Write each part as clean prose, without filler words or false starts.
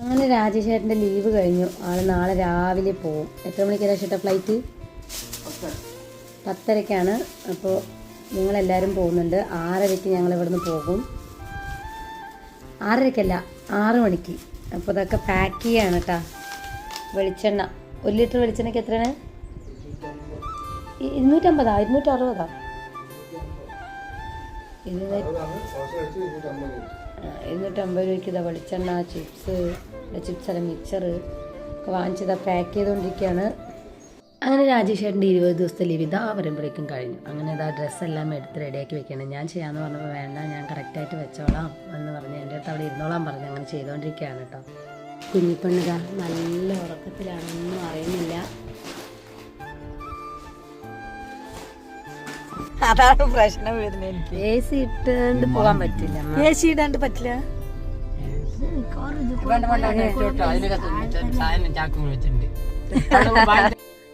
അങ്ങനെ രാജേഷേട്ടൻ്റെ ലീവ് കഴിഞ്ഞു. ആൾ നാളെ രാവിലെ പോവും. എത്ര മണിക്കാണ് ചേട്ടാ ഫ്ലൈറ്റ്? 10:30. അപ്പോൾ ഞങ്ങളെല്ലാവരും പോകുന്നുണ്ട്. 6:30 ഞങ്ങൾ ഇവിടുന്ന് പോകും. 6:30 6 മണിക്ക്. അപ്പോൾ ഇതൊക്കെ പാക്ക് ചെയ്യാണ് കേട്ടോ. വെളിച്ചെണ്ണ 1 ലിറ്റർ വെളിച്ചെണ്ണയ്ക്ക് എത്രയാണ്? 250 260 250 രൂപയ്ക്ക് ഇതാ വെളിച്ചെണ്ണ, ചിപ്സ് അല്ല മിക്സർ ഒക്കെ വാങ്ങിച്ചതാ പാക്ക് ചെയ്തുകൊണ്ടിരിക്കുകയാണ്. അങ്ങനെ രാജേഷേട്ടൻ്റെ 20 ദിവസത്തെ ലീവ് ഇതാ വരുമ്പോഴേക്കും കഴിഞ്ഞു. അങ്ങനെ ഇതാ ഡ്രസ്സെല്ലാം എടുത്ത് റെഡിയാക്കി വെക്കണം. ഞാൻ ചെയ്യാമെന്ന് പറഞ്ഞപ്പോൾ വേണ്ട, ഞാൻ കറക്റ്റായിട്ട് വെച്ചോളാം എന്ന് പറഞ്ഞ് എൻ്റെ അടുത്ത് അവിടെ ഇരുന്നോളാം പറഞ്ഞ് അങ്ങനെ ചെയ്തുകൊണ്ടിരിക്കുകയാണ് കേട്ടോ. കുഞ്ഞിപ്പെണ്ണുക നല്ല ഉറക്കത്തിലാണെന്നും അറിയുന്നില്ല. അതാണ് പ്രശ്നം വരുന്നത്. AC ഇട്ടാണ്ട് പോകാൻ പറ്റില്ല. AC ഇടാണ്ട് പറ്റില്ല.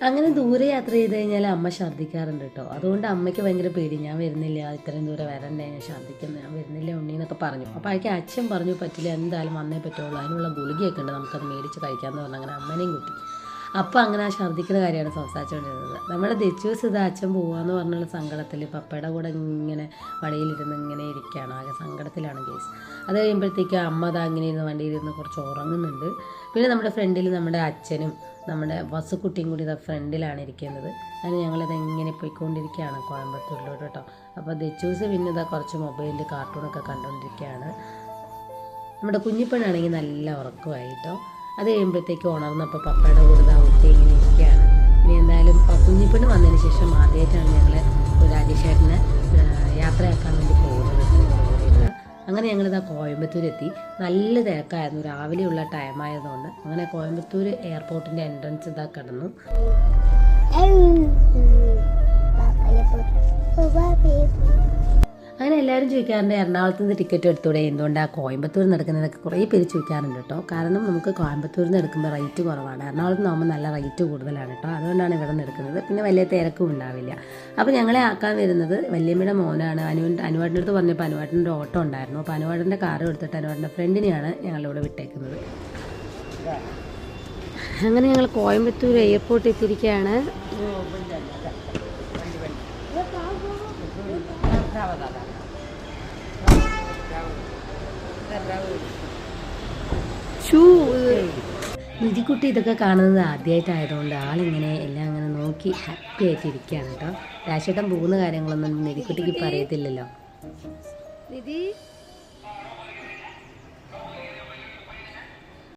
അങ്ങനെ ദൂരെ യാത്ര ചെയ്ത് കഴിഞ്ഞാൽ അമ്മ ഛർദ്ദിക്കാറുണ്ട് കേട്ടോ. അതുകൊണ്ട് അമ്മയ്ക്ക് ഭയങ്കര പേടി. ഞാൻ വരുന്നില്ല, ഇത്രയും ദൂരം വരണ്ടേ, ഞാൻ ഛർദ്ദിക്കുന്നു, ഞാൻ വരുന്നില്ല ഉണ്ണി എന്നൊക്കെ പറഞ്ഞു. അപ്പോൾ അതിക്ക് അച്ഛൻ പറഞ്ഞു പറ്റില്ല, എന്തായാലും വന്നേ പറ്റുള്ളൂ, അതിനുള്ള ഗുളികയൊക്കെ ഉണ്ട്, നമുക്കത് മേടിച്ച് കഴിക്കാമെന്ന് പറഞ്ഞു. അങ്ങനെ അമ്മനെയും കൂട്ടി. അപ്പോൾ അങ്ങനെ ആ ഛർദ്ദിക്കുന്ന കാര്യമാണ് സംസാരിച്ചുകൊണ്ടിരുന്നത്. നമ്മുടെ ദച്ചൂസ് ഇത് അച്ഛൻ പോവാന്ന് പറഞ്ഞുള്ള സങ്കടത്തിൽ പപ്പയുടെ കൂടെ ഇങ്ങനെ വണ്ടിയിലിരുന്ന് ഇങ്ങനെ ഇരിക്കുകയാണ്. ആകെ സങ്കടത്തിലാണ് കേസ്. അത് കഴിയുമ്പോഴത്തേക്കും അമ്മ അത് അങ്ങനെ ഇരുന്ന് വണ്ടിയിലിരുന്ന് കുറച്ച് ഉറങ്ങുന്നുണ്ട്. പിന്നെ നമ്മുടെ ഫ്രണ്ടിൽ നമ്മുടെ അച്ഛനും നമ്മുടെ വസുക്കുട്ടിയും കൂടി ഇതാ ഫ്രണ്ടിലാണ് ഇരിക്കുന്നത്. അങ്ങനെ ഞങ്ങളിത് എങ്ങനെ പോയിക്കൊണ്ടിരിക്കുകയാണ് കോയമ്പത്തൂരിലോട്ട് കേട്ടോ. അപ്പോൾ ദച്ചൂസ് പിന്നെ ഇതാ കുറച്ച് മൊബൈലിൽ കാർട്ടൂണൊക്കെ കണ്ടുകൊണ്ടിരിക്കുകയാണ്. നമ്മുടെ കുഞ്ഞിപ്പെണ്ണാണെങ്കിൽ നല്ല ഉറക്കമായി കേട്ടോ. അത് കഴിയുമ്പോഴത്തേക്ക് ഉണർന്നപ്പോൾ പപ്പയുടെ കൂടെ ഊട്ടി ഇങ്ങനെ ഇരിക്കുകയാണ്. ഇനി എന്തായാലും കുഞ്ഞിപ്പെണ്ണ് വന്നതിന് ശേഷം ആദ്യമായിട്ടാണ് ഞങ്ങൾ രാജേഷേട്ടനെ യാത്രയാക്കാൻ വേണ്ടി പോകുന്നത്. അങ്ങനെ ഞങ്ങളിതാ കോയമ്പത്തൂരെത്തി. നല്ല തിരക്കായിരുന്നു, രാവിലെയുള്ള ടൈം ആയതുകൊണ്ട്. അങ്ങനെ കോയമ്പത്തൂർ എയർപോർട്ടിൻ്റെ എൻട്രൻസ് ഇതാ കിടന്നു. അങ്ങനെ എല്ലാവരും ചോദിക്കാറുണ്ട് എറണാകുളത്ത് നിന്ന് ടിക്കറ്റ് എടുത്തൂടെ, എന്തുകൊണ്ടാണ് കോയമ്പത്തൂരിൽ നിന്ന് എടുക്കുന്നതൊക്കെ കുറേ പേര് ചോദിക്കാറുണ്ട് കേട്ടോ. കാരണം നമുക്ക് കോയമ്പത്തൂരിൽ നിന്ന് എടുക്കുമ്പോൾ റേറ്റ് കുറവാണ്. എറണാകുളത്ത് നിന്നാകുമ്പോൾ നല്ല റേറ്റ് കൂടുതലാണ് കേട്ടോ. അതുകൊണ്ടാണ് ഇവിടെ നിന്ന് എടുക്കുന്നത്. പിന്നെ വലിയ തിരക്കും ഉണ്ടാവില്ല. അപ്പോൾ ഞങ്ങളെ ആക്കാൻ വരുന്നത് വല്യമ്മയുടെ മോനാണ്. അനുവാട്ടിൻ്റെ അടുത്ത് പറഞ്ഞപ്പോൾ അനുവാട്ടിൻ്റെ ഓട്ടോ ഉണ്ടായിരുന്നു. അപ്പോൾ അനുവാട്ടിൻ്റെ കാർ എടുത്തിട്ട് അനുവാട്ടിൻ്റെ ഫ്രണ്ടിനെയാണ് ഞങ്ങളിവിടെ വിട്ടേക്കുന്നത്. അങ്ങനെ ഞങ്ങൾ കോയമ്പത്തൂർ എയർപോർട്ടിൽ എത്തിയിരിക്കുകയാണ്. നിധിക്കുട്ടി ഇതൊക്കെ കാണുന്നത് ആദ്യമായിട്ടായതുകൊണ്ട് ആളിങ്ങനെ എല്ലാം അങ്ങനെ നോക്കി ഹാപ്പി ആയിട്ടിരിക്കുകയാണ് കേട്ടോ. രാശേട്ടൻ പോകുന്ന കാര്യങ്ങളൊന്നും നിധിക്കുട്ടിക്ക് പറയത്തില്ലല്ലോ. നിധി